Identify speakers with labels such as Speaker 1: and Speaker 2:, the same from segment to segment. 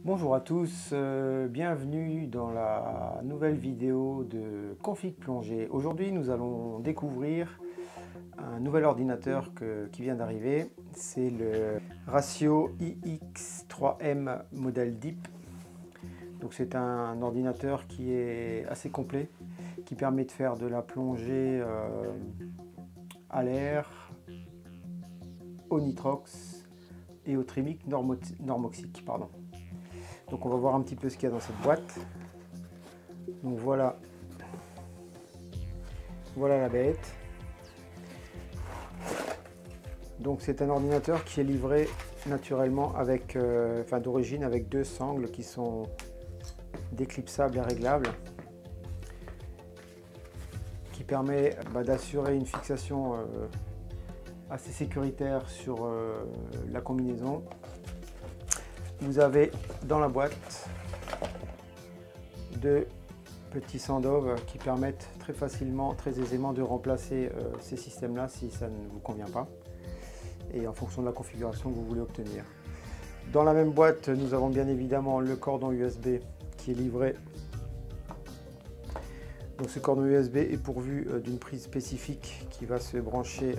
Speaker 1: Bonjour à tous, bienvenue dans la nouvelle vidéo de Config Plongée. Aujourd'hui nous allons découvrir un nouvel ordinateur qui vient d'arriver. C'est le Ratio iX3M modèle Deep. Donc c'est un ordinateur qui est assez complet, qui permet de faire de la plongée à l'air, au nitrox et au thermique normoxique. Donc on va voir un petit peu ce qu'il y a dans cette boîte. Donc voilà la bête. Donc c'est un ordinateur qui est livré naturellement avec, d'origine avec deux sangles qui sont déclipsables et réglables, qui permet d'assurer une fixation assez sécuritaire sur la combinaison. Vous avez dans la boîte deux petits sandov qui permettent très facilement, très aisément de remplacer ces systèmes-là si ça ne vous convient pas et en fonction de la configuration que vous voulez obtenir. Dans la même boîte, nous avons bien évidemment le cordon USB qui est livré. Donc ce cordon USB est pourvu d'une prise spécifique qui va se brancher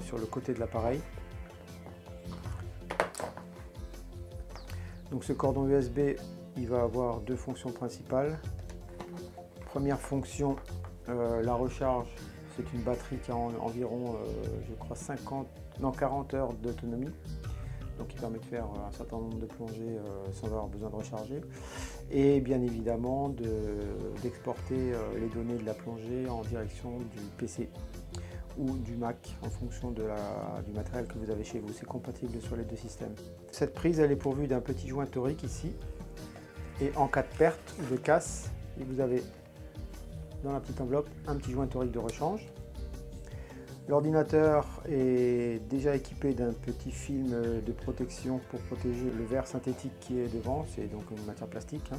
Speaker 1: sur le côté de l'appareil. Donc ce cordon USB, il va avoir deux fonctions principales. Première fonction, la recharge. C'est une batterie qui a environ, je crois, 40 heures d'autonomie. Donc qui permet de faire un certain nombre de plongées sans avoir besoin de recharger. Et bien évidemment d'exporter les données de la plongée en direction du PC ou du Mac en fonction du matériel que vous avez chez vous. C'est compatible sur les deux systèmes. Cette prise, elle est pourvue d'un petit joint torique ici. Et en cas de perte ou de casse, vous avez dans la petite enveloppe un petit joint torique de rechange. L'ordinateur est déjà équipé d'un petit film de protection pour protéger le verre synthétique qui est devant, c'est donc une matière plastique.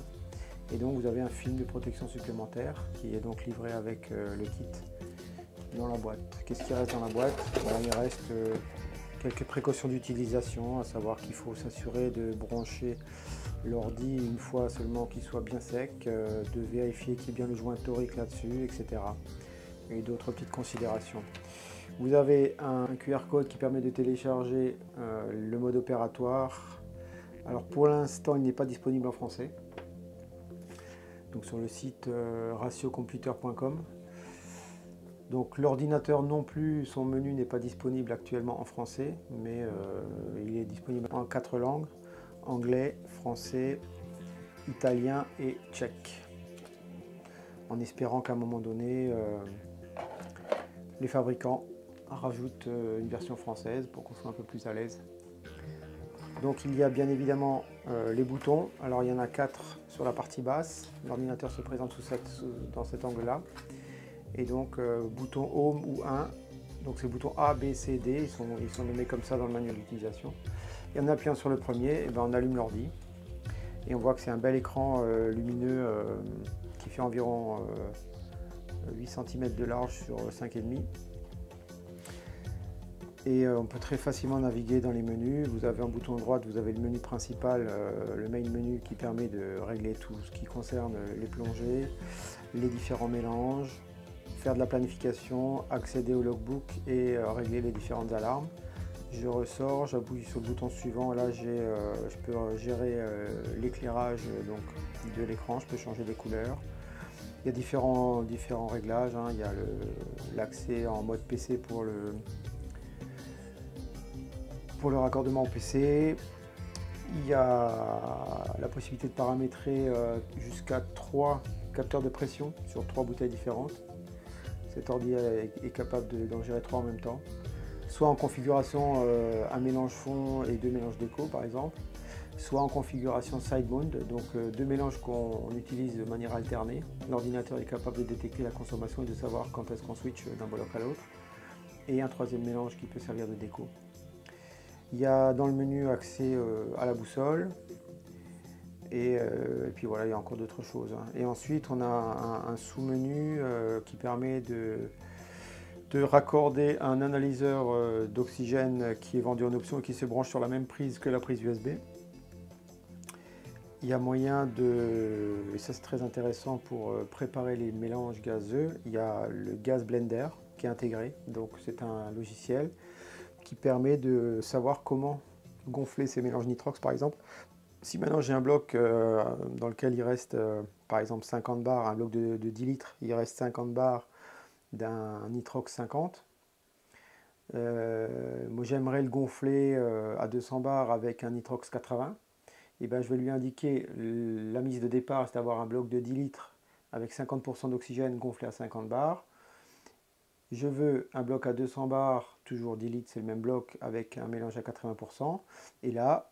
Speaker 1: Et donc vous avez un film de protection supplémentaire qui est donc livré avec le kit dans la boîte. Qu'est-ce qui reste dans la boîte? Il reste quelques précautions d'utilisation, à savoir qu'il faut s'assurer de brancher l'ordi une fois seulement qu'il soit bien sec, de vérifier qu'il y ait bien le joint torique là-dessus, etc. Et d'autres petites considérations. Vous avez un QR code qui permet de télécharger le mode opératoire. Alors pour l'instant, il n'est pas disponible en français. Donc sur le site ratiocomputer.com. Donc l'ordinateur non plus, son menu n'est pas disponible actuellement en français, mais il est disponible en 4 langues, anglais, français, italien et tchèque. En espérant qu'à un moment donné, les fabricants rajoutent une version française pour qu'on soit un peu plus à l'aise. Donc il y a bien évidemment les boutons. Alors il y en a 4 sur la partie basse. L'ordinateur se présente dans cet angle-là. Et donc bouton Home ou 1. Donc c'est bouton A, B, C, D. Ils sont nommés comme ça dans le manuel d'utilisation. Et en appuyant sur le premier, et on allume l'ordi. Et on voit que c'est un bel écran lumineux qui fait environ 8 cm de large sur 5,5. Et on peut très facilement naviguer dans les menus. Vous avez en bouton de droite, vous avez le menu principal, le main menu qui permet de régler tout ce qui concerne les plongées, les différents mélanges, faire de la planification, accéder au logbook et régler les différentes alarmes. Je ressors, j'appuie sur le bouton suivant, là je peux gérer l'éclairage de l'écran, je peux changer les couleurs. Il y a différents réglages, il y a l'accès en mode PC pour le raccordement au PC. Il y a la possibilité de paramétrer jusqu'à 3 capteurs de pression sur 3 bouteilles différentes. Cet ordi est capable d'en gérer 3 en même temps. Soit en configuration un mélange fond et 2 mélanges d'écho par exemple, soit en configuration side mount, donc 2 mélanges qu'on utilise de manière alternée. L'ordinateur est capable de détecter la consommation et de savoir quand est-ce qu'on switch d'un bloc à l'autre. Et un troisième mélange qui peut servir de déco. Il y a dans le menu accès à la boussole. Et puis voilà, il y a encore d'autres choses. Et ensuite, on a un sous-menu qui permet de raccorder un analyseur d'oxygène qui est vendu en option et qui se branche sur la même prise que la prise USB. Il y a moyen de, et ça c'est très intéressant pour préparer les mélanges gazeux, il y a le Gas Blender qui est intégré, donc c'est un logiciel qui permet de savoir comment gonfler ces mélanges nitrox par exemple. Si maintenant j'ai un bloc dans lequel il reste par exemple 50 bars, un bloc de 10 litres, il reste 50 bars d'un nitrox 50, moi j'aimerais le gonfler à 200 bars avec un nitrox 80. Et ben, je vais lui indiquer la mise de départ, c'est d'avoir un bloc de 10 litres avec 50% d'oxygène gonflé à 50 bars. Je veux un bloc à 200 bars, toujours 10 litres, c'est le même bloc, avec un mélange à 80%. Et là,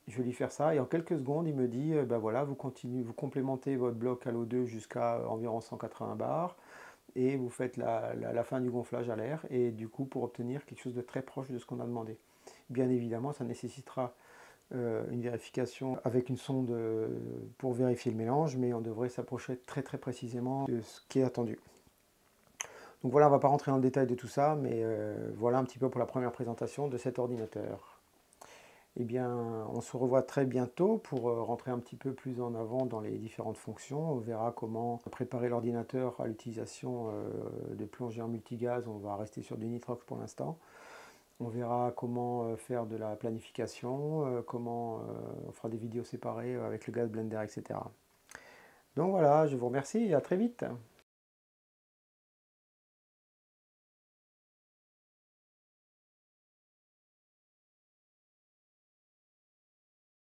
Speaker 1: je vais lui faire ça, et en quelques secondes, il me dit, ben voilà, vous continuez, vous complémentez votre bloc à l'O2 jusqu'à environ 180 bars, et vous faites la fin du gonflage à l'air, et du coup, pour obtenir quelque chose de très proche de ce qu'on a demandé. Bien évidemment, ça nécessitera une vérification avec une sonde pour vérifier le mélange, mais on devrait s'approcher très très précisément de ce qui est attendu. Donc voilà, on ne va pas rentrer dans le détail de tout ça, mais voilà un petit peu pour la première présentation de cet ordinateur. Eh bien, on se revoit très bientôt pour rentrer un petit peu plus en avant dans les différentes fonctions. On verra comment préparer l'ordinateur à l'utilisation de plongées en multigaz. On va rester sur du nitrox pour l'instant. On verra comment faire de la planification, comment on fera des vidéos séparées avec le Gas Blender, etc. Donc voilà, je vous remercie et à très vite.